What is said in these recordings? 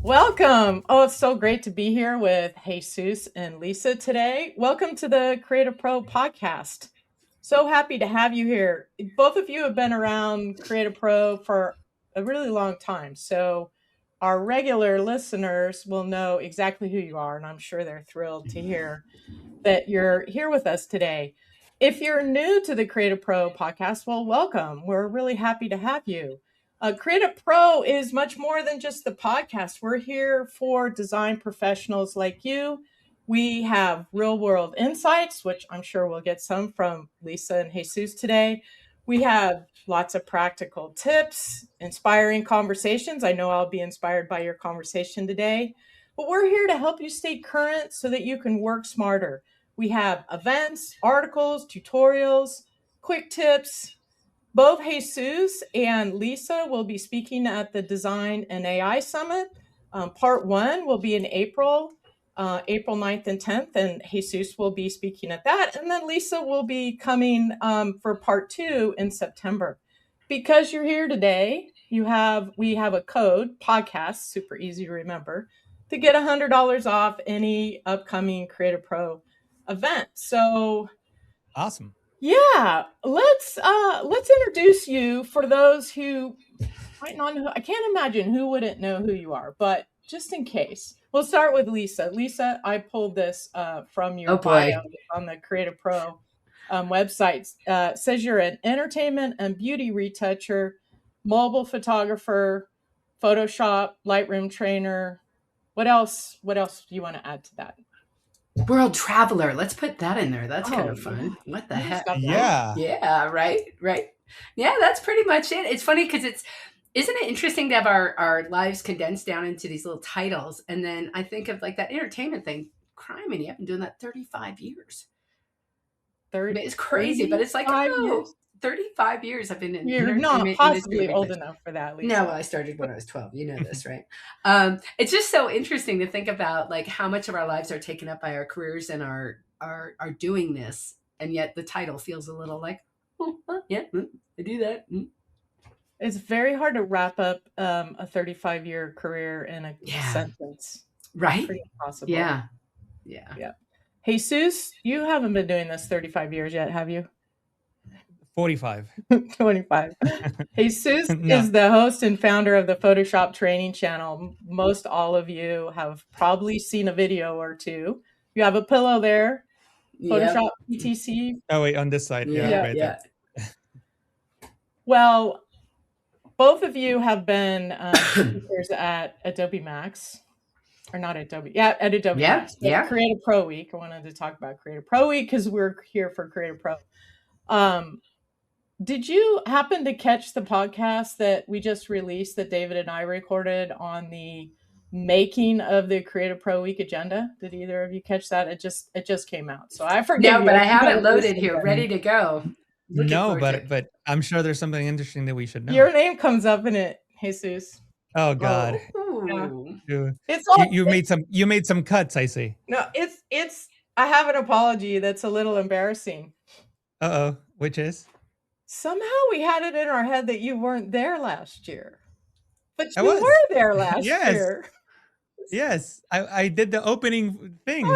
Welcome. Oh, it's so great to be here with Jesus and Lisa today. Welcome to the CreativePro Podcast. So happy to have you here. Both of you have been around CreativePro for a really long time. So our regular listeners will know exactly who you are, and I'm sure they're thrilled to hear that you're here with us today. If you're new to the CreativePro Podcast, well, welcome. We're really happy to have you. CreativePro is much more than just the podcast. We're here for design professionals like you. We have real world insights, which I'm sure we'll get some from Lisa and Jesus today. We have lots of practical tips, inspiring conversations. I know I'll be inspired by your conversation today, but we're here to help you stay current so that you can work smarter. We have events, articles, tutorials, quick tips. Both Jesus and Lisa will be speaking at the Design and AI Summit. Part 1 will be in April 9th and 10th, and Jesus will be speaking at that. And then Lisa will be coming for part 2 in September. Because you're here today, we have a code, podcast, super easy to remember, to get $100 off any upcoming CreativePro event. So awesome. Yeah, let's introduce you for those who might not know. I can't imagine who wouldn't know who you are, but just in case, we'll start with Lisa. Lisa, I pulled this from your bio on the CreativePro website. Says you're an entertainment and beauty retoucher, mobile photographer, Photoshop, Lightroom trainer. What else do you want to add to that? World traveler. Let's put that in there. That's kind of fun. What the heck? Yeah. Yeah. Right. Yeah. That's pretty much it. It's funny because isn't it interesting to have our lives condensed down into these little titles? And then I think of like that entertainment thing. Criminy, I've been doing that 35 years. It's crazy, but it's like, 35 years I've been in. You're not possibly old enough for that, Lisa. No, I started when I was 12. You know this, right? It's just so interesting to think about like how much of our lives are taken up by our careers and our doing this. And yet the title feels a little like, I do that. It's very hard to wrap up a 35-year career in a sentence. Right? Pretty impossible. Yeah. Jesus, you haven't been doing this 35 years yet, have you? 45. 25. Jesus is the host and founder of the Photoshop training channel. Most all of you have probably seen a video or two. You have a pillow there. Photoshop PTC. Oh, wait, on this side. Yeah. There. Well, both of you have been speakers at Adobe Max. Or not Adobe. Yeah, at Adobe Max. CreativePro Week. I wanted to talk about CreativePro Week because we're here for CreativePro. Did you happen to catch the podcast that we just released that David and I recorded on the making of the CreativePro Week agenda? Did either of you catch that? It just came out. So I forget. No, but I have it loaded here, ready to go. No, but I'm sure there's something interesting that we should know. Your name comes up in it, Jesus. Oh God. Yeah. You made some cuts, I see. No, it's I have an apology that's a little embarrassing. Which is? Somehow we had it in our head that you weren't there last year. But you were there last year. Yes. I did the opening thing. I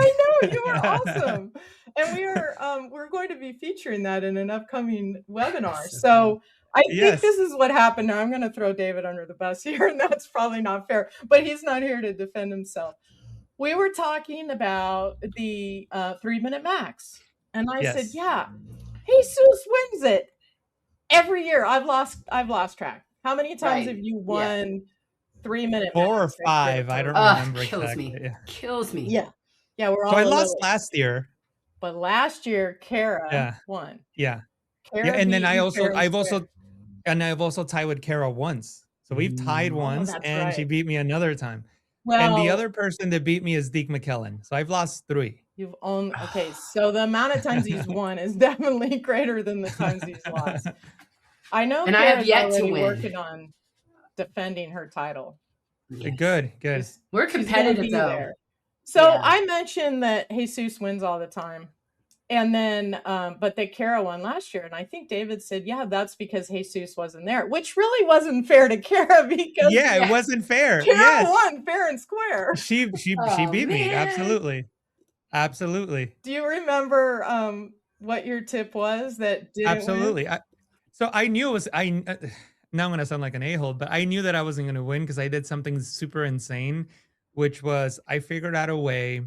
know, you were awesome. And we're going to be featuring that in an upcoming webinar. So I think this is what happened. Now I'm going to throw David under the bus here, and that's probably not fair, but he's not here to defend himself. We were talking about the 3-minute max. And I said, Jesus wins it every year. I've lost track. How many times have you won 3-minute 4 or 5? I don't remember exactly. Kills me. Yeah, we're all. So I lost last year. But last year, Kara won. Yeah. And then I've also tied with Kara once. So we've tied once, and she beat me another time. Well, and the other person that beat me is Deke McKellen. So I've lost 3. You've owned. Okay, so the amount of times he's won is definitely greater than the times he's lost. I know. And Kara's I have yet to win. Working on defending her title. Yes. Good. We're competitive though. There. So I mentioned that Jesus wins all the time. And then, but the Kara won last year. And I think David said, yeah, that's because Jesus wasn't there, which really wasn't fair to Kara because it wasn't fair. Kara won fair and square. She beat me. Absolutely. Absolutely. Do you remember what your tip was that didn't Absolutely. So I knew it was, now I'm going to sound like an a-hole, but I knew that I wasn't going to win because I did something super insane, which was I figured out a way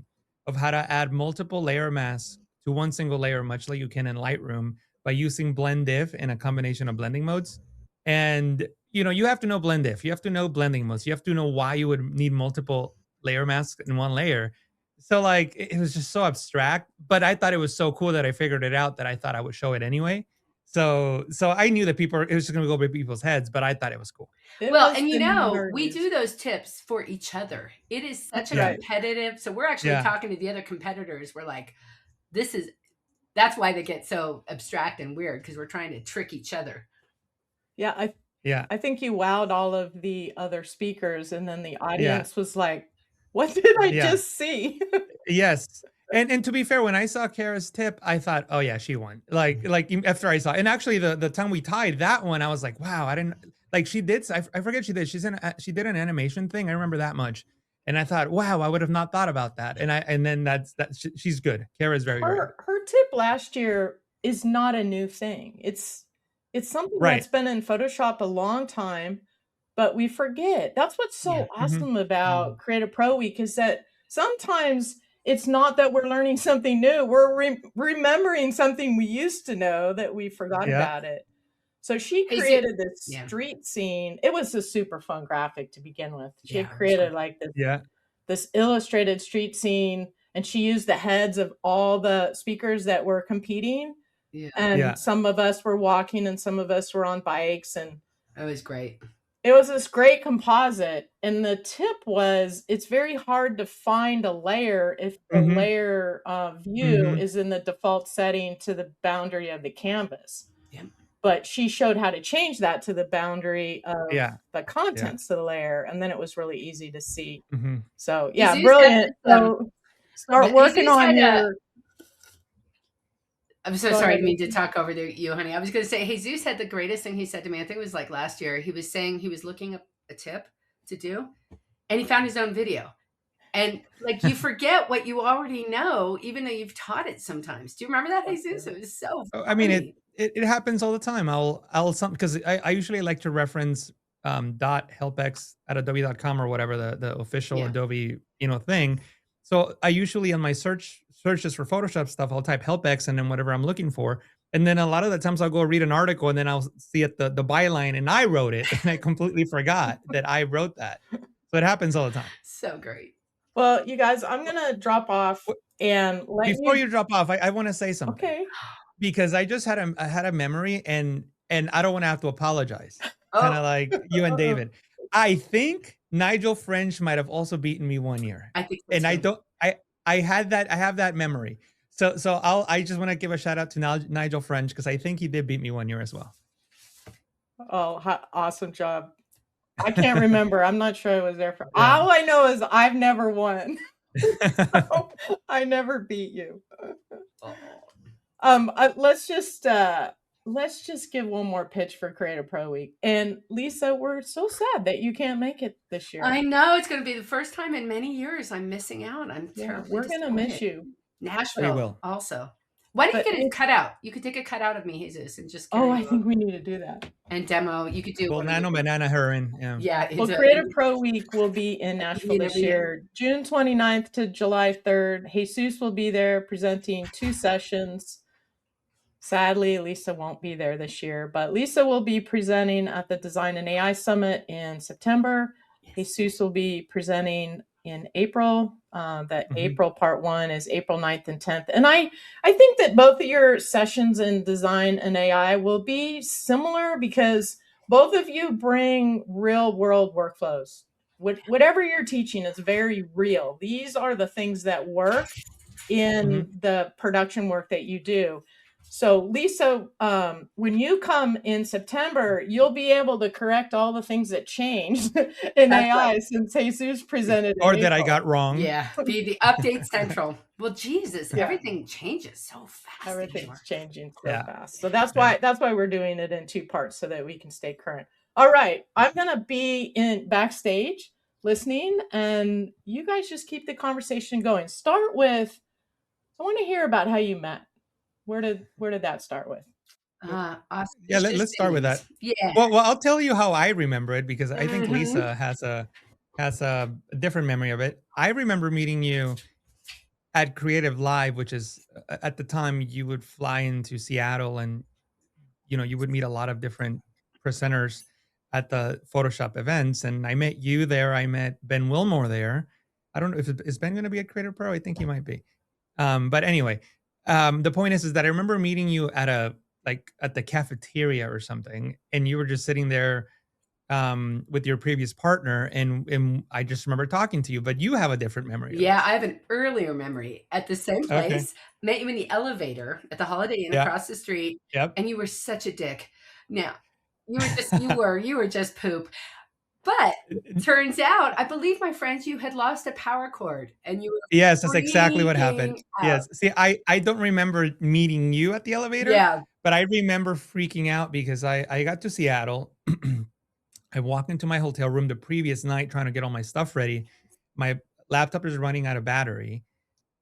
of how to add multiple layer masks to one single layer, much like you can in Lightroom, by using blend diff in a combination of blending modes. And, you have to know blend diff. You have to know blending modes. You have to know why you would need multiple layer masks in one layer. So like, it was just so abstract, but I thought it was so cool that I figured it out that I thought I would show it anyway. So I knew that it was just going to go over people's heads, but I thought it was cool. And we do those tips for each other. It is such a competitive. So we're actually talking to the other competitors. We're like, that's why they get so abstract and weird, because we're trying to trick each other. Yeah. I think you wowed all of the other speakers, and then the audience was like, what did I just see? Yes. And to be fair, when I saw Kara's tip, I thought, oh yeah, she won. Like after I saw, and actually the time we tied that one, I was like, wow, I didn't like, she did. I forget she did. She did an animation thing. I remember that much. And I thought, wow, I would have not thought about that. And then she's good. Kara's very good. Her tip last year is not a new thing. It's something that's been in Photoshop a long time, but we forget. That's what's so awesome about Creative Pro Week, is that sometimes it's not that we're learning something new. We're remembering something we used to know that we forgot about it. So she created this street scene. It was a super fun graphic to begin with. She had created like this illustrated street scene, and she used the heads of all the speakers that were competing. Yeah. And some of us were walking and some of us were on bikes, and it was great. It was this great composite. And the tip was, it's very hard to find a layer if the layer view is in the default setting to the boundary of the canvas. But she showed how to change that to the boundary of the contents of the layer. And then it was really easy to see. So brilliant. So start working on your... I'm so sorry, I didn't mean to talk over you, honey. I was going to say, Jesus had the greatest thing he said to me. I think it was like last year. He was saying he was looking up a tip to do, and he found his own video. And like, you forget what you already know, even though you've taught it sometimes. Do you remember that, Jesus? It was so funny. I mean, it happens all the time. Because I usually like to reference .helpx at adobe.com or whatever, the official Adobe, thing. So I usually on my searches for Photoshop stuff, I'll type helpx and then whatever I'm looking for. And then a lot of the times I'll go read an article and then I'll see it, the byline, and I wrote it, and I completely forgot that I wrote that. So it happens all the time. So great. Well, you guys, I'm going to drop off and before you drop off, I want to say something. Okay. Because I just had a memory, and I don't want to have to apologize. Kind of like you and David. I think Nigel French might have also beaten me one year. I think and I don't I have that memory. So I just want to give a shout out to Nigel French, because I think he did beat me one year as well. Oh, awesome job. I can't remember. I'm not sure I was there for. All I know is I've never won. So I never beat you. Let's just give one more pitch for Creative Pro Week. And Lisa, we're so sad that you can't make it this year. I know, it's going to be the first time in many years I'm missing out. I'm terribly We're going to miss you. Nashville will also. Why don't you get it cut out? You could take a cutout of me, Jesus, and just. I think we need to do that. And demo. You could do. Well, banana heroin. Yeah. Well, Creative Pro Week will be in Nashville this year, June 29th to July 3rd. Jesus will be there presenting 2 sessions. Sadly, Lisa won't be there this year, but Lisa will be presenting at the Design and AI Summit in September. Jesus will be presenting in April. April part 1 is April 9th and 10th. And I think that both of your sessions in Design and AI will be similar, because both of you bring real world workflows. Whatever you're teaching is very real. These are the things that work in the production work that you do. So Lisa, when you come in September, you'll be able to correct all the things that changed in AI since Jesus presented or that I got wrong. Yeah, be the update central. Well, Jesus, everything changes so fast. Everything's changing so fast. So that's why we're doing it in 2 parts, so that we can stay current. All right, I'm gonna be in backstage listening, and you guys just keep the conversation going. Start with, I want to hear about how you met. Where did that start with? Yeah, let's start with that. Yeah. Well, I'll tell you how I remember it, because I think Lisa has a different memory of it. I remember meeting you at CreativeLive, which is, at the time, you would fly into Seattle, and you would meet a lot of different presenters at the Photoshop events. And I met you there. I met Ben Wilmore there. I don't know if is Ben going to be at Creative Pro. I think he might be. But anyway, the point is that I remember meeting you at the cafeteria or something, and you were just sitting there with your previous partner, and I just remember talking to you. But you have a different memory. Yeah, I have an earlier memory at the same place. Okay. Met you in the elevator at the Holiday Inn across the street. Yep. And you were such a dick. Now, you were just poop. But turns out, I believe, my friends, you had lost a power cord, and you were yes, that's exactly what happened. Out. Yes. See, I don't remember meeting you at the elevator. Yeah. But I remember freaking out because I got to Seattle. I walked into my hotel room the previous night trying to get all my stuff ready. My laptop is running out of battery.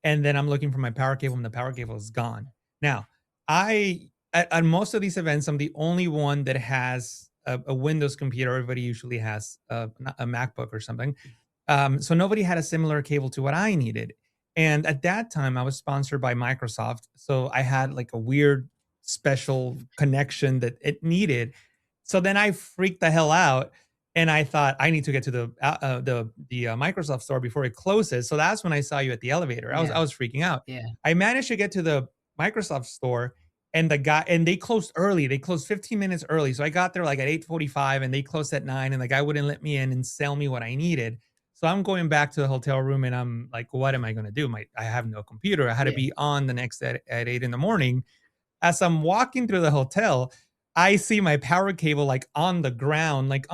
And then I'm looking for my power cable, and the power cable is gone. Now, at most of these events, I'm the only one that has a Windows computer. Everybody usually has a MacBook or something. So nobody had a similar cable to what I needed. And at that time, I was sponsored by Microsoft. So I had like a weird special connection that it needed. So then I freaked the hell out, and I thought I need to get to the Microsoft store before it closes. So that's when I saw you at the elevator. I was freaking out. Yeah. I managed to get to the Microsoft store, and they closed early. They closed 15 minutes early. So I got there like at 8:45, and they closed at 9, and the guy wouldn't let me in and sell me what I needed. So I'm going back to the hotel room, and I'm like, what am I going to do? I have no computer. I had to be on the next at 8 in the morning. As I'm walking through the hotel, I see my power cable like on the ground, like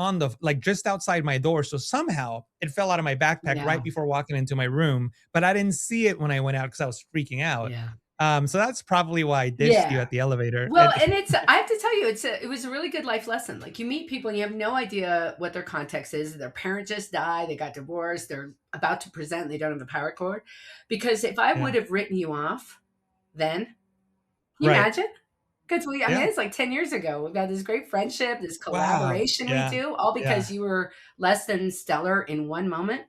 just outside my door. So somehow it fell out of my backpack right before walking into my room, but I didn't see it when I went out because I was freaking out. Yeah. So that's probably why I ditched you at the elevator. Well, and I have to tell you, it was a really good life lesson. Like, you meet people and you have no idea what their context is. Their parent just died. They got divorced. They're about to present. They don't have a power cord. Because if I would have written you off then, can you imagine? Because I mean, it's like 10 years ago. We've got this great friendship, this collaboration we do, all because you were less than stellar in one moment.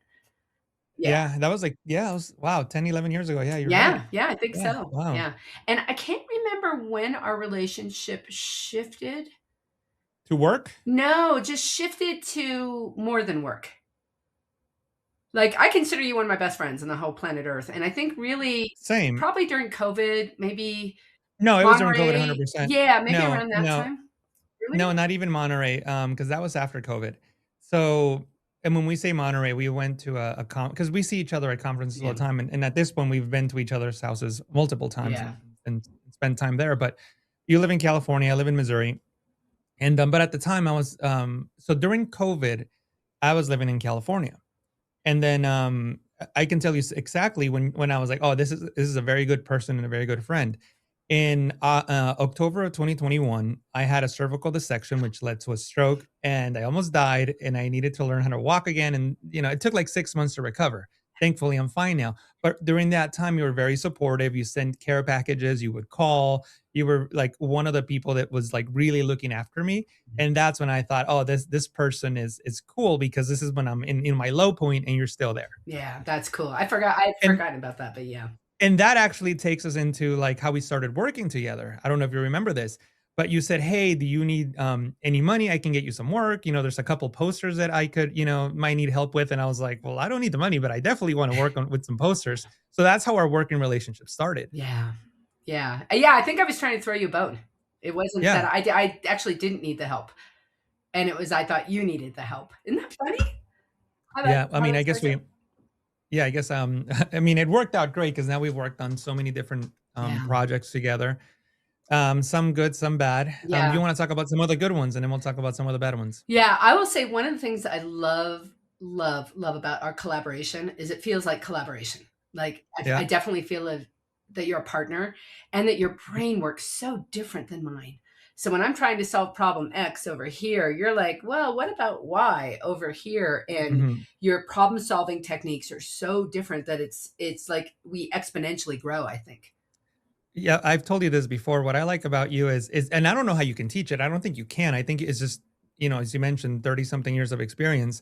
Yeah, that was like, it was, 10, 11 years ago. Yeah, you're right. Yeah, I think so. Wow. Yeah. And I can't remember when our relationship shifted. To work? No, just shifted to more than work. Like, I consider you one of my best friends on the whole planet Earth. And I think really, same, probably during COVID, maybe. No, it was during COVID 100%. Yeah, maybe around that time. Really? No, not even Monterey, because that was after COVID. So, and when we say Monterey, we went to a because we see each other at conferences all the time. And at this point, we've been to each other's houses multiple times and spent time there. But you live in California, I live in Missouri. And but at the time I was, so during COVID, I was living in California. And then I can tell you exactly when I was like, oh, this is a very good person and a very good friend. In October of 2021, I had a cervical dissection, which led to a stroke, and I almost died, and I needed to learn how to walk again. And, it took like 6 months to recover. Thankfully, I'm fine now. But during that time, you were very supportive. You sent care packages. You would call. You were like one of the people that was like really looking after me. And that's when I thought, oh, this person is cool, because this is when I'm in my low point and you're still there. Yeah, that's cool. I'd forgotten about that, but yeah. And that actually takes us into like how we started working together. I don't know if you remember this, but you said, hey, do you need any money? I can get you some work. There's a couple posters that I could, might need help with. And I was like, well, I don't need the money, but I definitely want to work with some posters. So that's how our working relationship started. Yeah. Yeah. Yeah. I think I was trying to throw you a bone. It wasn't that I actually didn't need the help. And it was, I thought you needed the help. Isn't that funny? I guess it worked out great, because now we've worked on so many different projects together. Some good, some bad. Yeah. You want to talk about some of the good ones, and then we'll talk about some of the bad ones. Yeah, I will say one of the things I love about our collaboration is it feels like collaboration. Like I definitely feel that you're a partner and that your brain works so different than mine. So when I'm trying to solve problem X over here, you're like, well, what about Y over here? And your problem solving techniques are so different that it's like we exponentially grow, I think. Yeah, I've told you this before. What I like about you is, and I don't know how you can teach it. I don't think you can. I think it's just, as you mentioned, 30 something years of experience.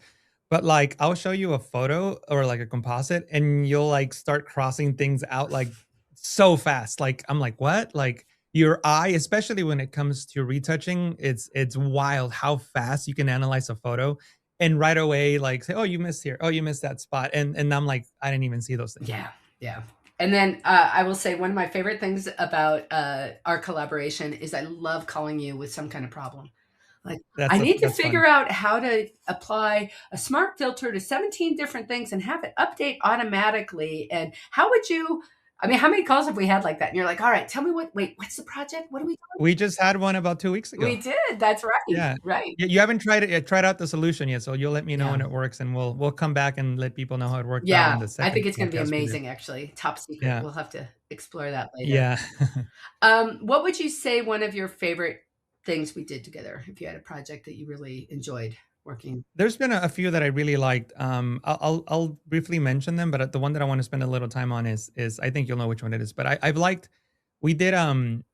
But like, I'll show you a photo or like a composite and you'll like start crossing things out like so fast. Like, I'm like, what? Like your eye, especially when it comes to retouching, it's wild how fast you can analyze a photo and right away, like say, oh, you missed here. Oh, you missed that spot. And I'm like, I didn't even see those things. Yeah. Yeah. And then I will say one of my favorite things about our collaboration is I love calling you with some kind of problem. Like I need to figure out how to apply a smart filter to 17 different things and have it update automatically. And how would you, how many calls have we had like that? And you're like, all right, tell me what's the project? What are we doing? We just had one about 2 weeks ago. We did. That's right. Yeah. Right. You haven't tried out the solution yet. So you'll let me know when it works and we'll come back and let people know how it worked. Yeah. I think it's going to be amazing, actually. Top secret. Yeah. We'll have to explore that later. Yeah. What would you say one of your favorite things we did together, if you had a project that you really enjoyed working? There's been a few that I really liked. I'll briefly mention them, but the one that I want to spend a little time on is I think you'll know which one it is. But I've liked. We did okay, I'm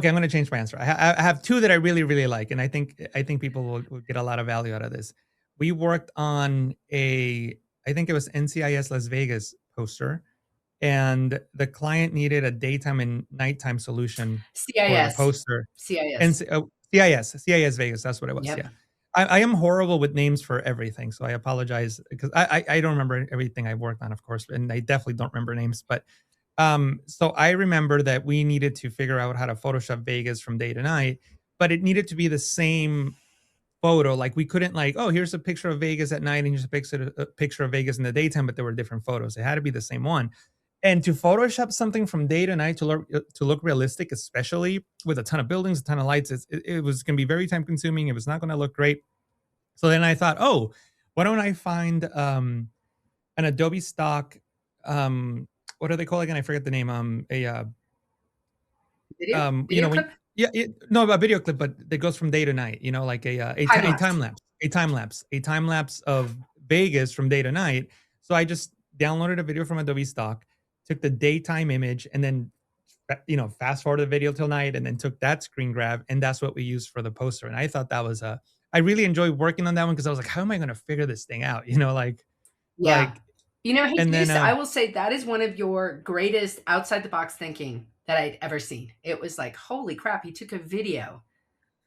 going to change my answer. I have two that I really really like, and I think people will get a lot of value out of this. We worked on I think it was NCIS Las Vegas poster. And the client needed a daytime and nighttime solution CIS for the poster. CIS. CIS Vegas. That's what it was. Yep. Yeah. I am horrible with names for everything. So I apologize because I don't remember everything I've worked on, of course, and I definitely don't remember names. But so I remember that we needed to figure out how to Photoshop Vegas from day to night, but it needed to be the same photo. Like we couldn't like, oh, here's a picture of Vegas at night and here's a picture of Vegas in the daytime, but there were different photos. It had to be the same one. And to Photoshop something from day to night to look realistic, especially with a ton of buildings, a ton of lights, it was going to be very time consuming. It was not going to look great. So then I thought, oh, why don't I find an Adobe stock? What are they called again? I forget the name. Video clip? A video clip, but that goes from day to night. Like a time lapse of Vegas from day to night. So I just downloaded a video from Adobe stock, took the daytime image, and then fast forward the video till night, and then took that screen grab, and that's what we used for the poster. And I thought that was I really enjoyed working on that one because I was like, how am I going to figure this thing out? I will say that is one of your greatest outside the box thinking that I'd ever seen. It was like, holy crap, he took a video.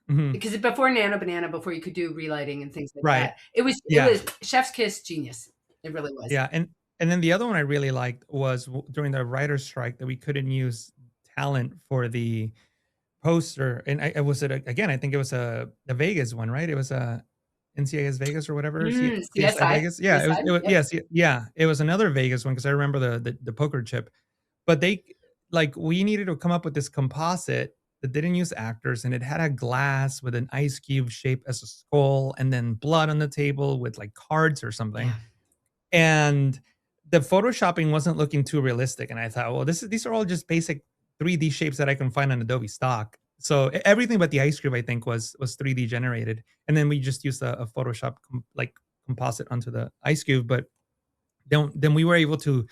Because before Nano Banana, before you could do relighting and things like that, it was chef's kiss genius. It really was. Yeah, and then the other one I really liked was during the writer's strike that we couldn't use talent for the poster. And I think it was a Vegas one, right? It was a NCIS Vegas or whatever. CSI Vegas. Yeah, it was another Vegas one because I remember the poker chip. But we needed to come up with this composite that didn't use actors, and it had a glass with an ice cube shape as a skull, and then blood on the table with like cards or something. Yeah. And the photoshopping wasn't looking too realistic. And I thought, well, these are all just basic 3D shapes that I can find on Adobe stock. So everything but the ice cube, I think, was 3D generated. And then we just used a Photoshop composite onto the ice cube. But then we were able to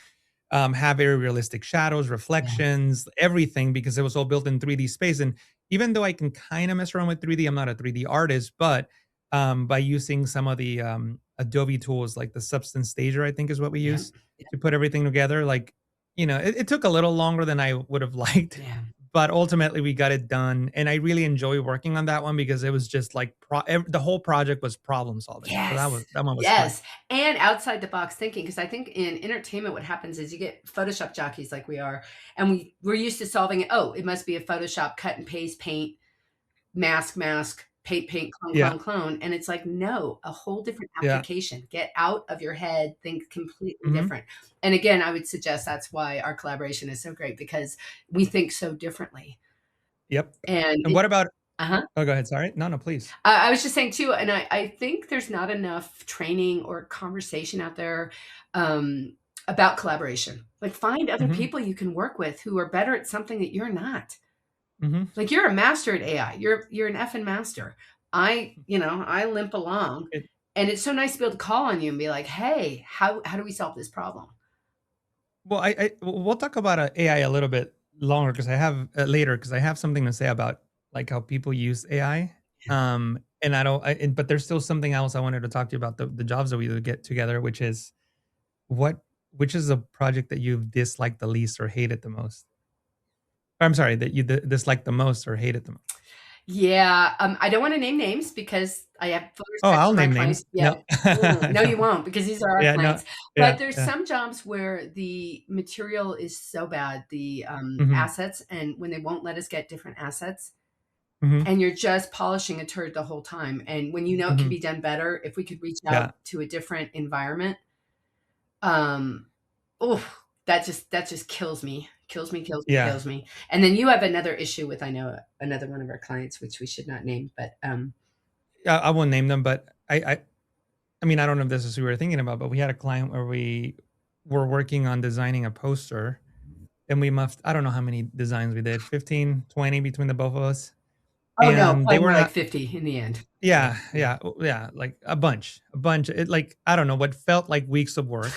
have very realistic shadows, reflections, everything, because it was all built in 3D space. And even though I can kind of mess around with 3D, I'm not a 3D artist, but by using some of the Adobe tools, like the Substance Stager, I think is what we use to put everything together. It took a little longer than I would have liked, but ultimately we got it done. And I really enjoy working on that one because it was just like the whole project was problem solving. Yes. So that one was fun. And outside the box thinking, because I think in entertainment, what happens is you get Photoshop jockeys like we are, and we're used to solving it. Oh, it must be a Photoshop cut and paste, paint, mask, paint, clone. And it's like, no, a whole different application. Get out of your head, think completely different. And again, I would suggest that's why our collaboration is so great, because we think so differently. Yep. And what about, oh, go ahead. Sorry. No, please. I was just saying too, and I think there's not enough training or conversation out there about collaboration. Like, find other people you can work with who are better at something that you're not. Like, you're a master at AI. You're an effing master. I limp along, and it's so nice to be able to call on you and be like, hey, how do we solve this problem? Well, we'll talk about AI a little bit longer, because I have later, because I have something to say about like how people use AI. And but there's still something else I wanted to talk to you about, the jobs that we get together, which is which is a project that you've disliked the least or hated the most? I'm sorry, that you disliked the most or hated the most. Yeah. I don't want to name names because I have full respect I'll for my name clients. names. Yeah. No, you won't, because these are our clients. But there's some jobs where the material is so bad, the assets, and when they won't let us get different assets, and you're just polishing a turd the whole time. And when it can be done better, if we could reach out to a different environment, that just kills me. Kills me. And then you have another issue with, I know, another one of our clients, which we should not name, but I won't name them, but I mean, I don't know if this is who we were thinking about, but we had a client where we were working on designing a poster, and we muffed, I don't know how many designs we did, 15, 20 between the both of us. Oh, no, they were like 50 in the end. Yeah. Like a bunch. It, like, I don't know, what felt like weeks of work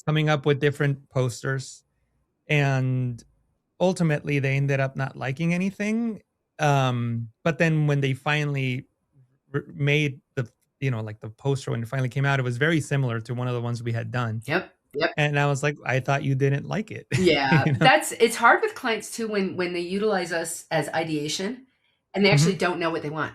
coming up with different posters. And ultimately they ended up not liking anything. But then when they finally made the, like the poster, when it finally came out, it was very similar to one of the ones we had done. Yep. And I was like, I thought you didn't like it. Yeah. It's hard with clients too, when they utilize us as ideation and they actually don't know what they want.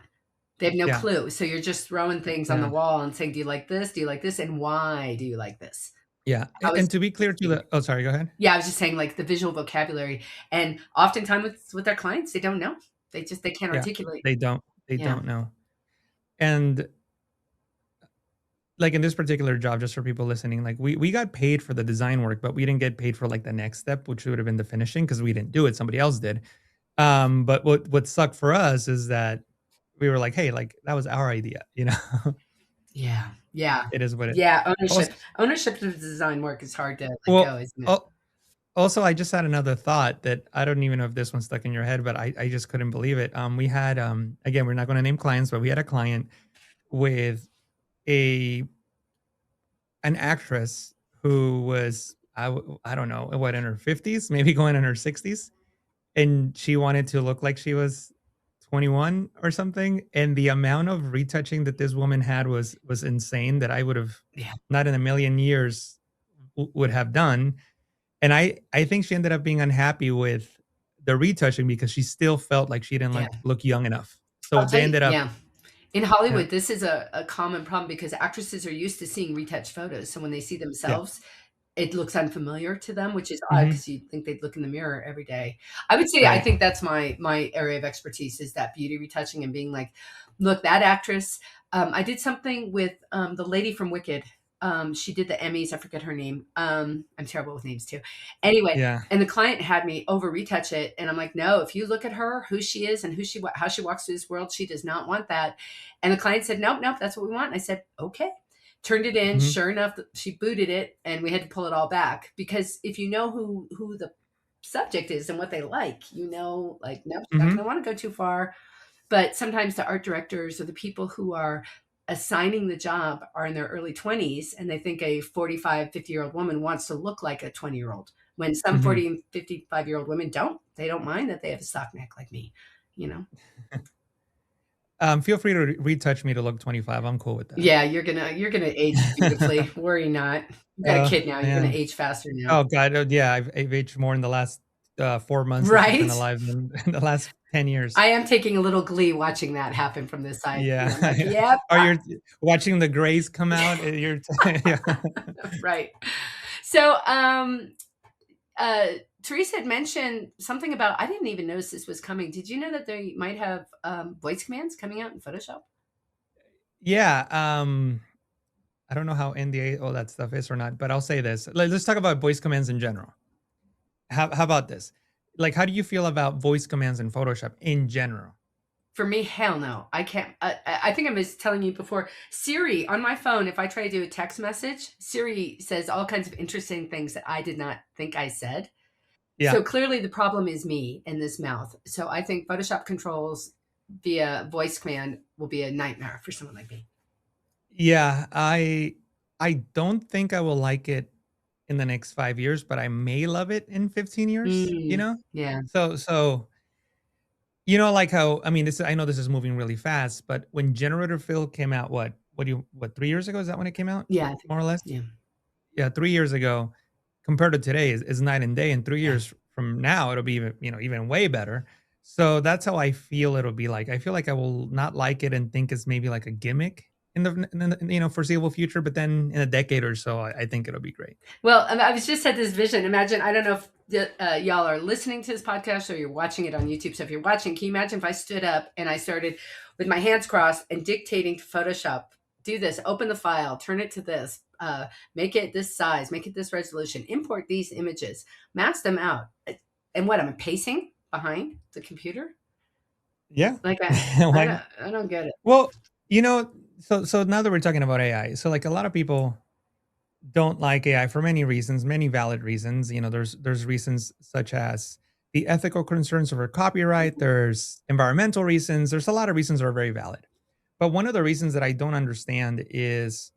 They have no clue. So you're just throwing things on the wall and saying, do you like this? Do you like this? And why do you like this? Yeah. And to be clear to sorry, go ahead. Yeah, I was just saying, like, the visual vocabulary. And oftentimes with their clients, they don't know. They can't articulate. They don't know. And like in this particular job, just for people listening, like we got paid for the design work, but we didn't get paid for like the next step, which would have been the finishing, because we didn't do it. Somebody else did. But what sucked for us is that we were like, hey, like that was our idea, Yeah. It is what it is. Yeah. Ownership of design work is hard to let go, isn't it? Also, I just had another thought that I don't even know if this one stuck in your head, but I just couldn't believe it. We had, again, we're not going to name clients, but we had a client with an actress who was, I don't know, what, in her 50s, maybe going in her 60s. And she wanted to look like she was 21 or something. And the amount of retouching that this woman had was insane, that I would have not in a million years would have done. And I think she ended up being unhappy with the retouching because she still felt like she didn't look young enough. So they ended up. Yeah. In Hollywood, this is a common problem because actresses are used to seeing retouched photos. So when they see themselves, it looks unfamiliar to them, which is odd because you think they'd look in the mirror every day. I would say, I think that's my area of expertise, is that beauty retouching and being like, look, that actress. I did something with the lady from Wicked. She did the Emmys. I forget her name. I'm terrible with names too. Anyway, and the client had me over retouch it. And I'm like, no, if you look at her, who she is and how she walks through this world, she does not want that. And the client said, nope, that's what we want. And I said, okay. Turned it in. Sure enough, she booted it and we had to pull it all back, because if you know who the subject is and what they like, like, nope, she's not going to want to go too far. But sometimes the art directors or the people who are assigning the job are in their early 20s, and they think a 45, 50-year-old woman wants to look like a 20-year-old, when some 40 and 55-year-old women don't. They don't mind that they have a sock neck like me, Feel free to retouch me to look 25. I'm cool with that. Yeah, you're gonna age beautifully. Worry not. You got a kid now. You're gonna age faster now. Oh God, yeah. I've aged more in the last 4 months right? alive than in the last 10 years. I am taking a little glee watching that happen from this side. Yeah. Like, yep. Or you're watching the grays come out. You're right. So, Teresa had mentioned something about, I didn't even notice this was coming. Did you know that they might have voice commands coming out in Photoshop? Yeah. I don't know how NDA all that stuff is or not, but I'll say this. Let's talk about voice commands in general. How about this? Like, how do you feel about voice commands in Photoshop in general? For me, hell no. I can't. I think I was telling you before, Siri on my phone, if I try to do a text message, Siri says all kinds of interesting things that I did not think I said. Yeah. So clearly the problem is me and this mouth. So I think Photoshop controls via voice command will be a nightmare for someone like me. Yeah, I don't think I will like it in the next 5 years, but I may love it in 15 years, you know? Yeah. So you know, like how, I mean, I know this is moving really fast, but when generative fill came out, what 3 years ago? Is that when it came out? Yeah. More or less? Yeah. Yeah, 3 years ago compared to today is night and day. And 3 years from now, it'll be, even way better. So that's how I feel it'll be like. I feel like I will not like it and think it's maybe like a gimmick in the foreseeable future, but then in a decade or so, I think it'll be great. Well, I was just had this vision. Imagine, I don't know if y'all are listening to this podcast or you're watching it on YouTube. So if you're watching, can you imagine if I stood up and I started with my hands crossed and dictating to Photoshop, do this, open the file, turn it to this, make it this size, make it this resolution, import these images, mask them out. And what, I'm pacing behind the computer? Yeah. Like I don't get it. Well, so now that we're talking about AI, so like a lot of people don't like AI for many reasons, many valid reasons. There's reasons such as the ethical concerns over copyright. There's environmental reasons. There's a lot of reasons that are very valid. But one of the reasons that I don't understand is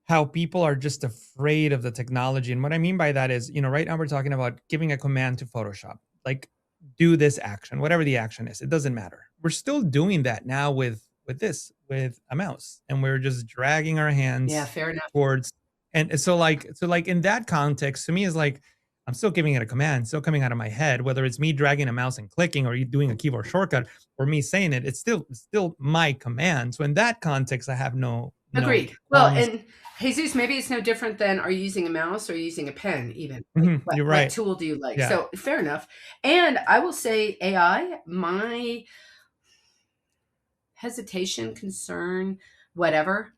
how people are just afraid of the technology. And what I mean by that is, right now we're talking about giving a command to Photoshop, like do this action, whatever the action is. It doesn't matter. We're still doing that now with a mouse, and we're just dragging our hands fair enough. towards. And so like in that context, to me is like, I'm still giving it a command, still coming out of my head, whether it's me dragging a mouse and clicking or you doing a keyboard shortcut or me saying it, it's still my command. So in that context, I have no. Agreed. Well, and Jesus, maybe it's no different than, are you using a mouse or using a pen even? Like, you're right. What tool do you like? Yeah. So fair enough. And I will say AI, my hesitation, concern, whatever,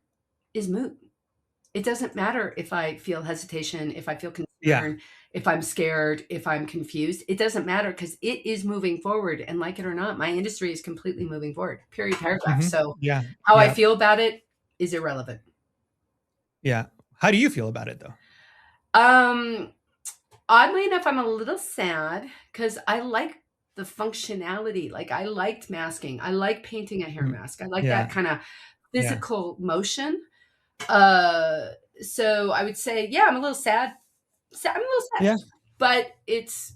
is moot. It doesn't matter if I feel hesitation, if I feel concern, if I'm scared, if I'm confused. It doesn't matter because it is moving forward. And like it or not, my industry is completely moving forward. Period, paragraph. So how I feel about it is irrelevant. Yeah. How do you feel about it though? Oddly enough, I'm a little sad because I like the functionality. Like I liked masking. I like painting a hair mask. I like that kind of physical motion. So I would say, I'm a little sad. I'm a little sad. Yeah. But it's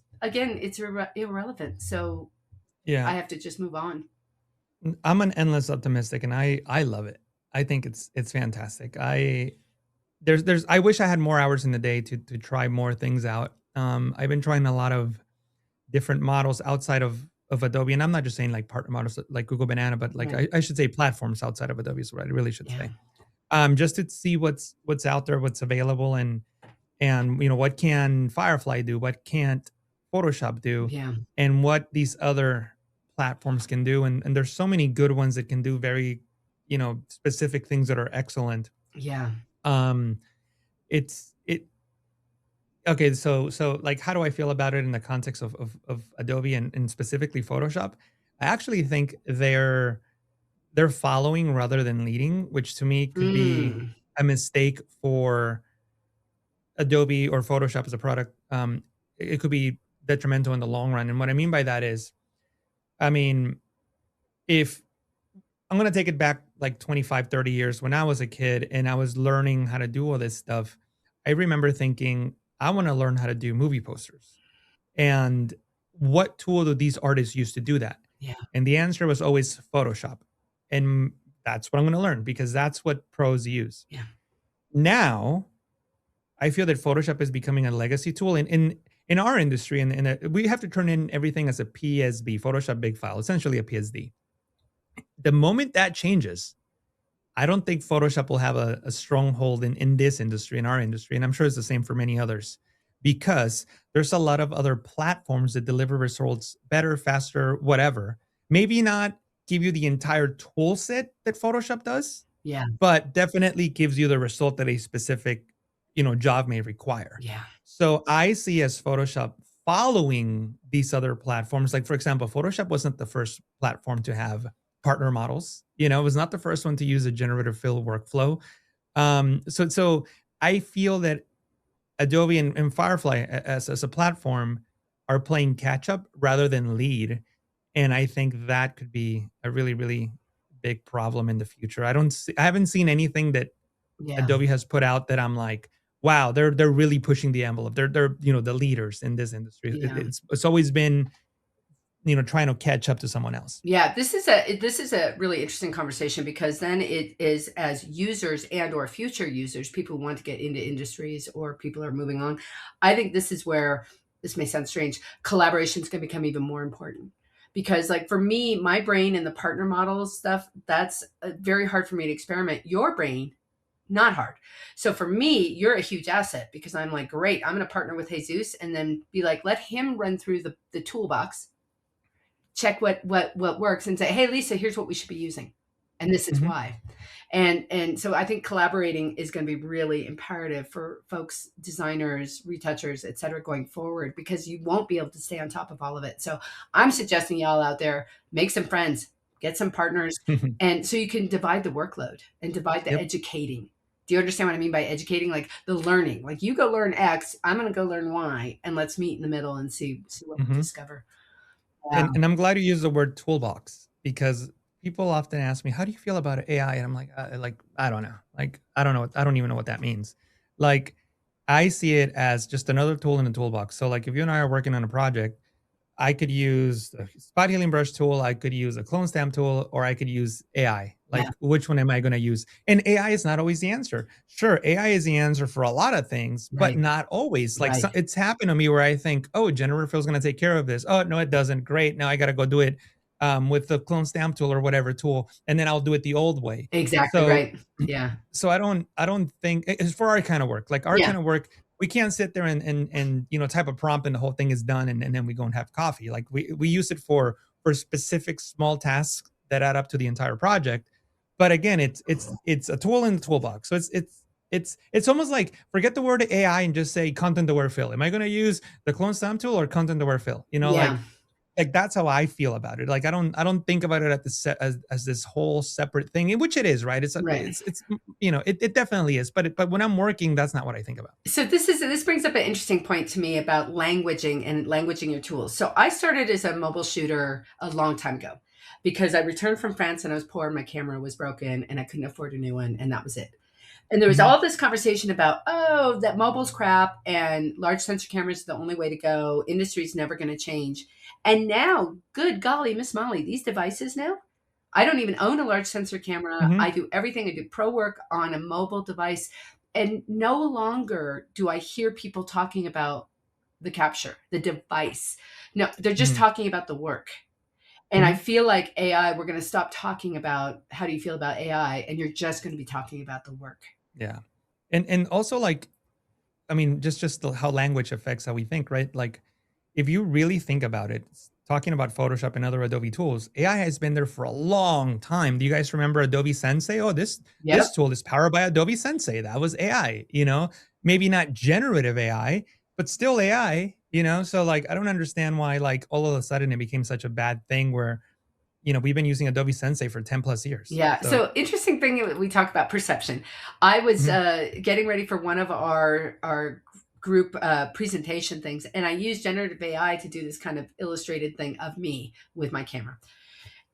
irrelevant. So I have to just move on. I'm an endless optimistic, and I love it. I think it's fantastic. I wish I had more hours in the day to try more things out. I've been trying a lot of different models outside of Adobe, and I'm not just saying like partner models like Google Banana, but like I should say platforms outside of Adobe is what I really should say. Just to see what's out there, what's available, and what can Firefly do, what can't Photoshop do, and what these other platforms can do, and there's so many good ones that can do very specific things that are excellent. Okay, so like, how do I feel about it in the context of Adobe and specifically Photoshop? I actually think they're following rather than leading, which to me could be a mistake for Adobe or Photoshop as a product. It could be detrimental in the long run. And what I mean by that is, if I'm going to take it back like 25, 30 years, when I was a kid and I was learning how to do all this stuff, I remember thinking, I want to learn how to do movie posters. And what tool do these artists use to do that? Yeah. And the answer was always Photoshop. And that's what I'm going to learn because that's what pros use. Yeah. Now, I feel that Photoshop is becoming a legacy tool in our industry. And we have to turn in everything as a PSB, Photoshop Big File, essentially a PSD. The moment that changes, I don't think Photoshop will have a stronghold in this industry, in our industry. And I'm sure it's the same for many others, because there's a lot of other platforms that deliver results better, faster, whatever. Maybe not give you the entire tool set that Photoshop does, yeah, but definitely gives you the result that a specific, job may require. yeah. So I see as Photoshop following these other platforms. Like, for example, Photoshop wasn't the first platform to have partner models. It was not the first one to use a generative fill workflow. So I feel that Adobe and Firefly as a platform are playing catch up rather than lead. And I think that could be a really, really big problem in the future. I haven't seen anything that Adobe has put out that I'm like, wow, they're really pushing the envelope. They're the leaders in this industry. Yeah. It's always been trying to catch up to someone else. Yeah, this is a really interesting conversation, because then it is, as users and or future users, people who want to get into industries or people are moving on. I think this is where, this may sound strange, collaboration is going to become even more important. Because like for me, my brain and the partner models stuff, that's very hard for me to experiment. Your brain, not hard. So for me, you're a huge asset, because I'm like, great, I'm going to partner with Jesus and then be like, let him run through the toolbox, check what works, and say, hey, Lisa, here's what we should be using. And this is why. And so I think collaborating is going to be really imperative for folks, designers, retouchers, et cetera, going forward, because you won't be able to stay on top of all of it. So I'm suggesting y'all out there, make some friends, get some partners, and so you can divide the workload and divide the educating. Do you understand what I mean by educating? Like the learning, like you go learn X, I'm going to go learn Y, and let's meet in the middle and see what we discover. And I'm glad you used the word toolbox, because people often ask me, how do you feel about AI? And I'm like, I don't know. Like, I don't know. I don't even know what that means. Like, I see it as just another tool in the toolbox. So like if you and I are working on a project, I could use a spot healing brush tool, I could use a clone stamp tool, or I could use AI. Like, which one am I going to use? And AI is not always the answer. Sure, AI is the answer for a lot of things, but not always. Like it's happened to me where I think, oh, generative fill is going to take care of this. Oh, no, it doesn't. Great. Now I got to go do it with the clone stamp tool or whatever tool, and then I'll do it the old way. Exactly. Right. Yeah. So I don't think it's for our kind of work. Like our kind of work, we can't sit there and type a prompt and the whole thing is done and then we go and have coffee. Like we use it for specific small tasks that add up to the entire project. But again, it's a tool in the toolbox. So it's almost like, forget the word AI and just say content aware fill. Am I going to use the clone stamp tool or content aware fill? Like that's how I feel about it. Like I don't think about it as this whole separate thing, which it is, right? It's it definitely is. But when I'm working, that's not what I think about. So this brings up an interesting point to me about languaging your tools. So I started as a mobile shooter a long time ago, because I returned from France and I was poor, my camera was broken and I couldn't afford a new one, and that was it. And there was all this conversation about, oh, that mobile's crap and large sensor cameras are the only way to go. Industry's never going to change. And now, good golly, Miss Molly, these devices now, I don't even own a large sensor camera. I do everything. I do pro work on a mobile device. And no longer do I hear people talking about the capture, the device. No, they're just talking about the work. And I feel like AI, we're going to stop talking about how do you feel about AI, and you're just going to be talking about the work. Yeah. And also, like, I mean, just how language affects how we think, right? Like, if you really think about it, talking about Photoshop and other Adobe tools, AI has been there for a long time. Do you guys remember Adobe Sensei? Oh, this tool is powered by Adobe Sensei. That was AI, maybe not generative AI, but still AI, So like, I don't understand why, like, all of a sudden it became such a bad thing where, we've been using Adobe Sensei for 10 plus years. Yeah. So interesting thing, we talk about perception. I was getting ready for one of our group presentation things, and I used generative AI to do this kind of illustrated thing of me with my camera.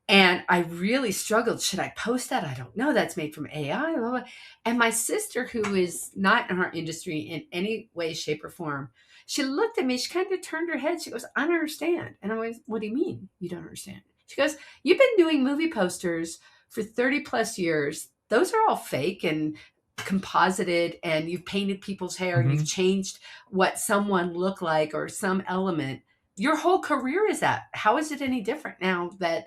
And I really struggled. Should I post that? I don't know. That's made from AI. And my sister, who is not in our industry in any way, shape, or form, she looked at me. She kind of turned her head. She goes, I don't understand. And I was, what do you mean you don't understand? She goes, you've been doing movie posters for 30 plus years. Those are all fake and composited, and you've painted people's hair and you've changed what someone looked like or some element. Your whole career is that. How is it any different now that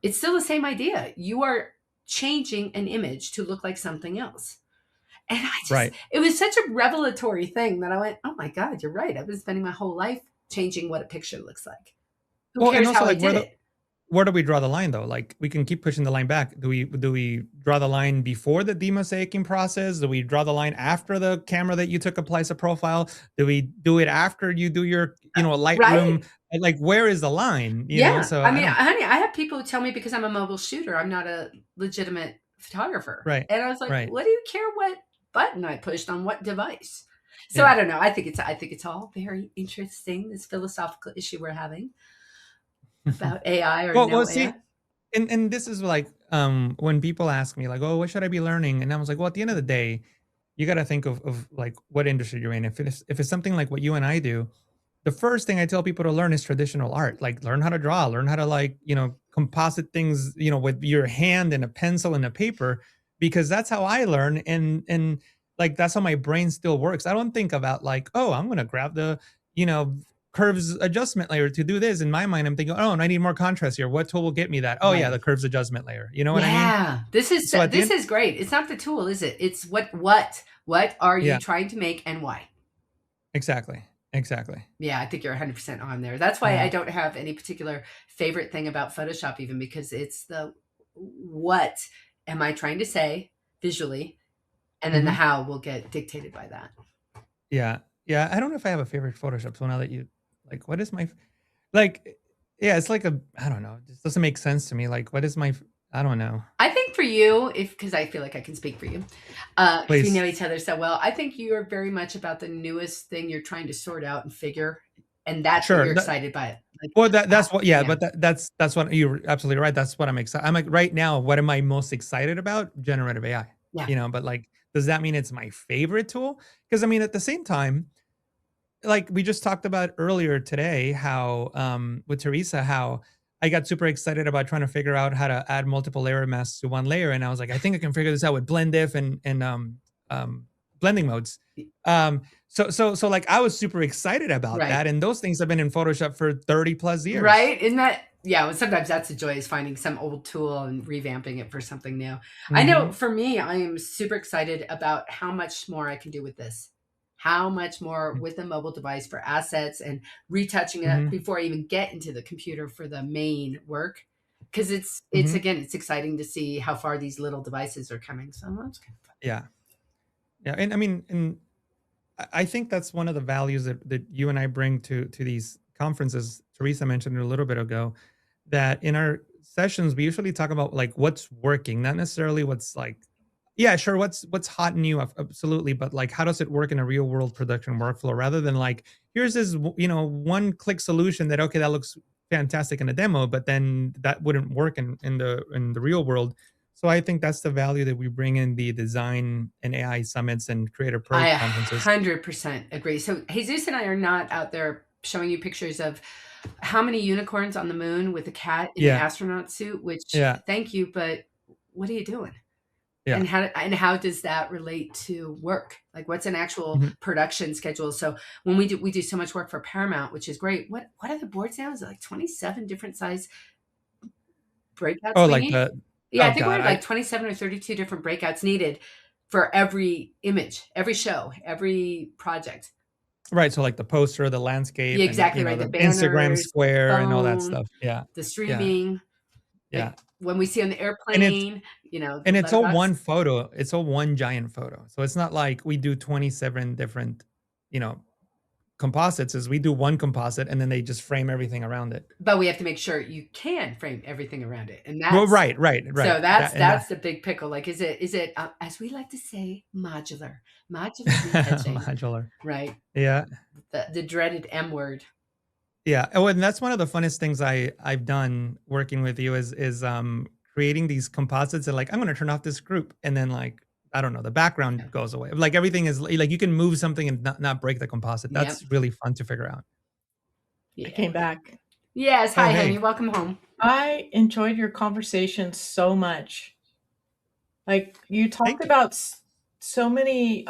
it's still the same idea? You are changing an image to look like something else. And it was such a revelatory thing that I went, oh my God, you're right. I've been spending my whole life changing what a picture looks like. Who cares how I did it? Where do we draw the line though? Like we can keep pushing the line back. Do we draw the line before the demosaicing process? Do we draw the line after the camera that you took applies a profile? Do we do it after you do your, Lightroom? Right. Like where is the line? You know? So I mean, honey, I have people who tell me because I'm a mobile shooter, I'm not a legitimate photographer. Right. And I was like, what do you care what button I pushed on what device? So I don't know. I think it's all very interesting, this philosophical issue we're having about AI or AI. See, and this is like when people ask me like, oh, what should I be learning? And I was like, well, at the end of the day, you got to think of like what industry you're in. If it's something like what you and I do, the first thing I tell people to learn is traditional art. Like learn how to draw, learn how to composite things, with your hand and a pencil and a paper, because that's how I learn. And like, that's how my brain still works. I don't think about like, oh, I'm going to grab the, curves adjustment layer to do this. In my mind, I'm thinking, oh, and I need more contrast here. What tool will get me that? Oh yeah, the curves adjustment layer. You know what I mean? Yeah, this is great. It's not the tool, is it? It's what are you trying to make and why? Exactly. Yeah, I think you're 100% on there. That's why I don't have any particular favorite thing about Photoshop, even, because it's the what am I trying to say visually, and then the how will get dictated by that. Yeah. I don't know if I have a favorite Photoshop. So now that you like, what is my it's like I don't know. It just doesn't make sense to me. Like, what is I don't know. I think for you, because I feel like I can speak for you, because we know each other so well, I think you are very much about the newest thing you're trying to sort out and figure, and that's what you're excited by it. Like, well, that's what, but that's what you're absolutely right. That's what I'm excited. I'm like right now, what am I most excited about? Generative AI. Yeah. But like, does that mean it's my favorite tool? Because I mean, at the same time, like we just talked about earlier today, how with Teresa, how I got super excited about trying to figure out how to add multiple layer masks to one layer, and I was like, I think I can figure this out with blend diff and blending modes. So like I was super excited about that, and those things have been in Photoshop for 30 plus years. Right? Isn't that? Yeah, well, sometimes that's the joy, is finding some old tool and revamping it for something new. I know for me, I am super excited about how much more I can do with this. How much more with a mobile device for assets and retouching it before I even get into the computer for the main work. Because it's again, it's exciting to see how far these little devices are coming. So that's kind of fun. Yeah. And I mean, and I think that's one of the values that you and I bring to these conferences. Teresa mentioned it a little bit ago, that in our sessions, we usually talk about like what's working, not necessarily what's like, yeah, sure, what's hot and new, absolutely, but like how does it work in a real world production workflow, rather than like, here's this one click solution that, okay, that looks fantastic in a demo, but then that wouldn't work in the real world. So I think that's the value that we bring in the design and AI summits and CreativePro conferences. I 100% agree. So Jesus and I are not out there showing you pictures of how many unicorns on the moon with a cat in an astronaut suit, which thank you, but what are you doing? Yeah. And how does that relate to work? Like, what's an actual production schedule? So when we do so much work for Paramount, which is great. What are the boards now? Is it like 27 different size breakouts? Oh, like I think we have like 27 or 32 different breakouts needed for every image, every show, every project. Right. So like the poster, the landscape, exactly, and, right. The banners, Instagram square, phone, and all that stuff. Yeah. The streaming. Yeah. Like when we see on the airplane, and it's all one photo. It's all one giant photo. So it's not like we do 27 different, composites. As we do one composite and then they just frame everything around it. But we have to make sure you can frame everything around it. And that's right. So that's the big pickle. Like, is it as we like to say, modular retouching. Modular. Right. Yeah. The dreaded M word. Yeah. Oh, and that's one of the funnest things I've done working with you is creating these composites and like, I'm going to turn off this group. And then like, I don't know, the background goes away. Like everything is like, you can move something and not break the composite. That's really fun to figure out. I came back. Yes. Hi, honey. Welcome home. I enjoyed your conversation so much. Like you talked about so many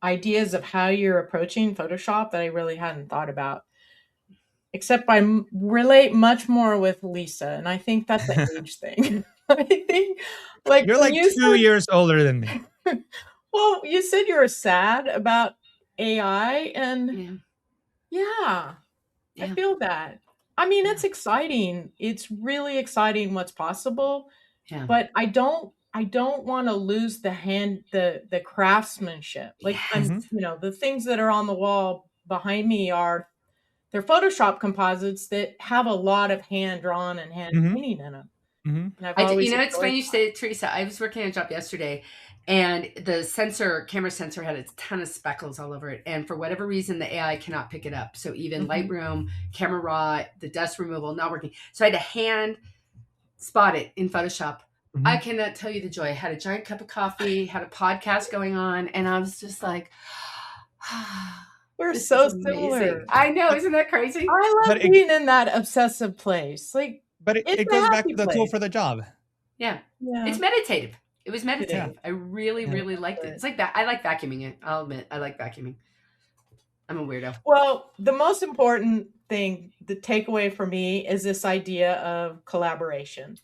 ideas of how you're approaching Photoshop that I really hadn't thought about. Except I relate much more with Lisa, and I think that's an age thing. I think, like you're like 2 years older than me. Well, you said you were sad about AI, and yeah, I feel that. I mean, it's exciting. It's really exciting what's possible. Yeah. But I don't want to lose the craftsmanship. Like the things that are on the wall behind me they're Photoshop composites that have a lot of hand drawn and hand painting in them. And I've always it's funny you say it, Teresa. I was working on a job yesterday, and the camera sensor had a ton of speckles all over it. And for whatever reason, the AI cannot pick it up. So even Lightroom, Camera Raw, the dust removal, not working. So I had to hand spot it in Photoshop. I cannot tell you the joy. I had a giant cup of coffee, had a podcast going on, and I was just like, we're so similar. I know, isn't that crazy? I love being in that obsessive place. But it goes back to the tool for the job. Yeah. It's meditative. It was meditative. I really, really liked it. It's like that. I like vacuuming it. I'll admit, I like vacuuming. I'm a weirdo. Well, the most important thing, the takeaway for me, is this idea of collaboration.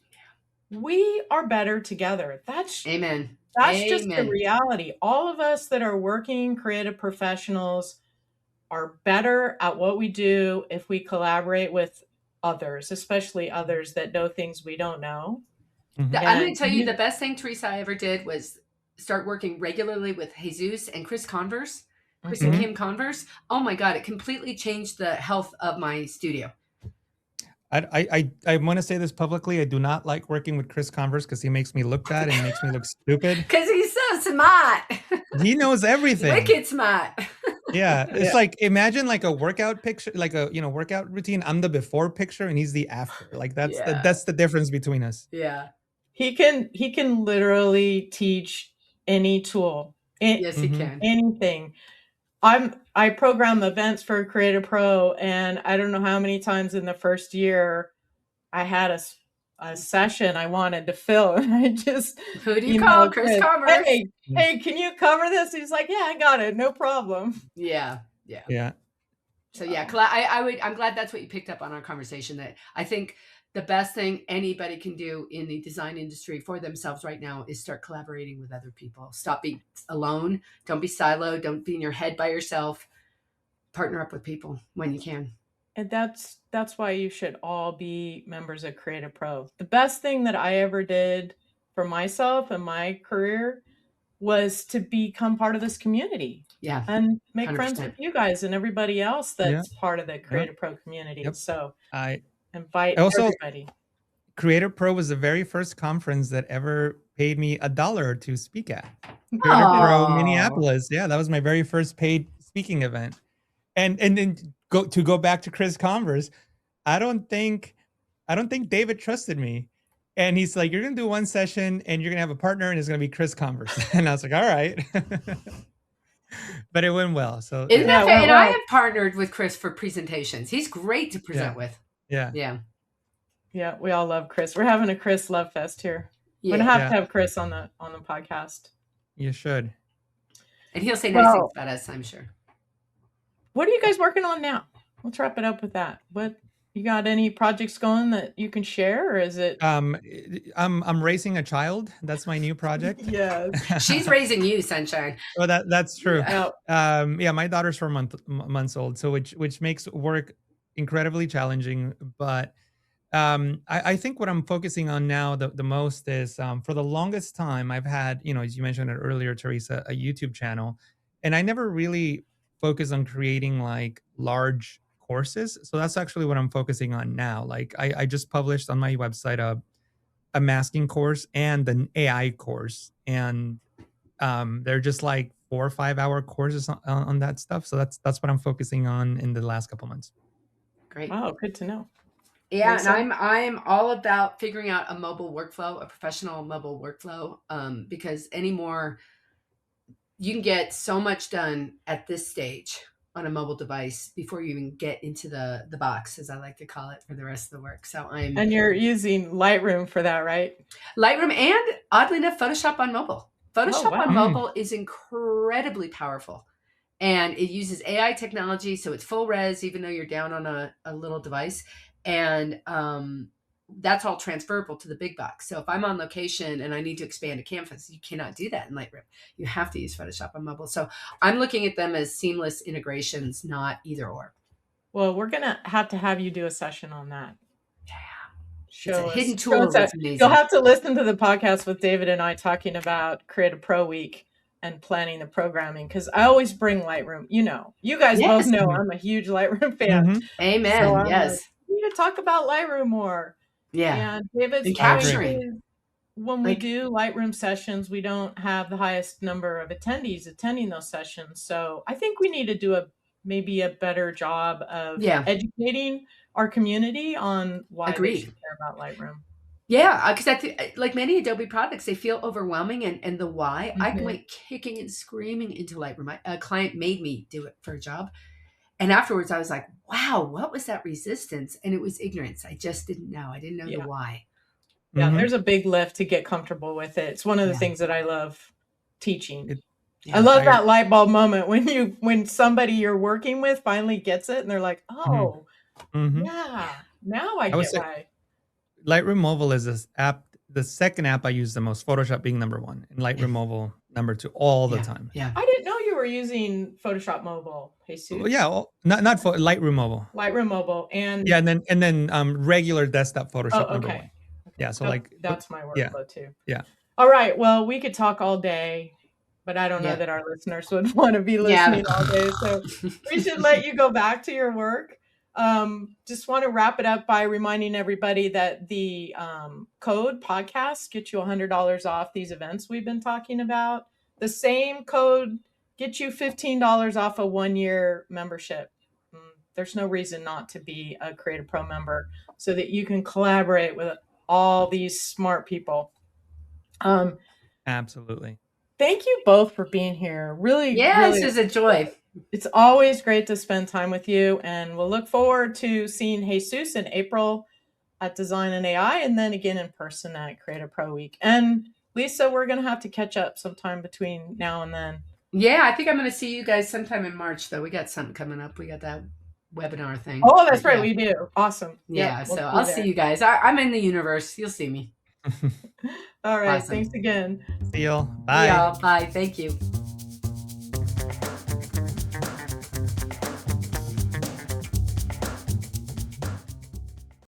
We are better together. Amen. That's just the reality. All of us that are working creative professionals are better at what we do if we collaborate with others, especially others that know things we don't know. I'm going to tell you the best thing, Teresa, I ever did was start working regularly with Jesus and Chris Converse, Chris and Kim Converse. Oh my God, it completely changed the health of my studio. I want to say this publicly. I do not like working with Chris Converse because he makes me look bad and makes me look stupid. Because he's so smart. He knows everything. Wicked smart. Yeah, it's like imagine like a workout picture, like a workout routine. I'm the before picture and he's the after. Like that's the difference between us. Yeah, he can literally teach any tool. Yes, he can. Anything. I program events for CreativePro, and I don't know how many times in the first year I had a session I wanted to fill, and I just who do you call Chris Converse? Hey, can you cover this? He's like, yeah, I got it, no problem. Yeah. So yeah, I'm glad that's what you picked up on our conversation. That I think the best thing anybody can do in the design industry for themselves right now is start collaborating with other people. Stop being alone. Don't be siloed. Don't be in your head by yourself. Partner up with people when you can. And that's why you should all be members of CreativePro. The best thing that I ever did for myself and my career was to become part of this community. Yeah. And make 100%. Friends with you guys and everybody else that's part of the CreativePro community. Yep. So I invite everybody. CreativePro was the very first conference that ever paid me $1 to speak at. CreativePro Minneapolis. Yeah, that was my very first paid speaking event. And then go back to Chris Converse. I don't think David trusted me. And he's like, you're going to do one session and you're going to have a partner and it's going to be Chris Converse. And I was like, all right. But it went well. So isn't that fair? And I have partnered with Chris for presentations. He's great to present with. Yeah. We all love Chris. We're having a Chris love fest here. We're going to have Chris on the podcast. You should. And he'll say nice things about us, I'm sure. What are you guys working on now? Let's wrap it up with that. What you got? Any projects going that you can share, or is it? I'm raising a child. That's my new project. Yeah, she's raising you, sunshine. Well, that's true. My daughter's 4 months old, so which makes work incredibly challenging. But I think what I'm focusing on now the most is for the longest time I've had, as you mentioned it earlier, Teresa, a YouTube channel, and I never really focus on creating like large courses. So that's actually what I'm focusing on now. Like I just published on my website a masking course and an AI course. And they're just like 4 or 5 hour courses on that stuff. So that's what I'm focusing on in the last couple months. Great. Wow, good to know. Yeah, and I'm all about figuring out a mobile workflow, a professional mobile workflow, because anymore you can get so much done at this stage on a mobile device before you even get into the box, as I like to call it, for the rest of the work. So and you're using Lightroom for that, right? Lightroom and, oddly enough, Photoshop on mobile. Photoshop on mobile is incredibly powerful, and it uses AI technology, so it's full res, even though you're down on a little device. And that's all transferable to the big box. So if I'm on location and I need to expand a canvas, you cannot do that in Lightroom. You have to use Photoshop on mobile. So I'm looking at them as seamless integrations, not either or. Well, we're going to have you do a session on that. Yeah. Show it's a us, hidden tool. That's amazing. You'll have to listen to the podcast with David and I talking about Creative Pro Week and planning the programming, because I always bring Lightroom. You guys both know I'm a huge Lightroom fan. Amen. So yes. We need to talk about Lightroom more. Yeah. And David's capturing. When we do Lightroom sessions, we don't have the highest number of attendees attending those sessions. So I think we need to do maybe a better job of educating our community on why they should care about Lightroom. Yeah, because I think, like many Adobe products, they feel overwhelming, and the why. I went kicking and screaming into Lightroom. A client made me do it for a job. And afterwards, I was like, wow, what was that resistance? And it was ignorance. I just didn't know. I didn't know the why. Yeah, there's a big lift to get comfortable with it. It's one of the things that I love teaching. I love that light bulb moment when somebody you're working with finally gets it and they're like, oh, yeah, now I get why. Lightroom Mobile is this app, the second app I use the most, Photoshop being number one, and Lightroom Mobile number two all the time. Yeah. I didn't know you were using Photoshop Mobile, Jesus. Well, yeah, not for Lightroom Mobile. Lightroom Mobile and and then regular desktop Photoshop number one. Yeah, so that's my workflow too. Yeah. All right. Well, we could talk all day, but I don't know that our listeners would want to be listening all day. So we should let you go back to your work. Just want to wrap it up by reminding everybody that the code podcast gets you $100 off these events we've been talking about. The same code gets you $15 off a 1-year membership. There's no reason not to be a Creative Pro member so that you can collaborate with all these smart people. Absolutely. Thank you both for being here. Really, this is a joy. It's always great to spend time with you, and we'll look forward to seeing Jesus in April at Design and AI, and then again in person at Creative Pro Week. And Lisa, we're going to have to catch up sometime between now and then. Yeah, I think I'm going to see you guys sometime in March, though. We got something coming up. We got that webinar thing. Oh, that's right. We do. Awesome. Yeah, so I'll see you guys. I'm in the universe. You'll see me. All right. Awesome. Thanks again. See y'all. Bye. Bye. Thank you.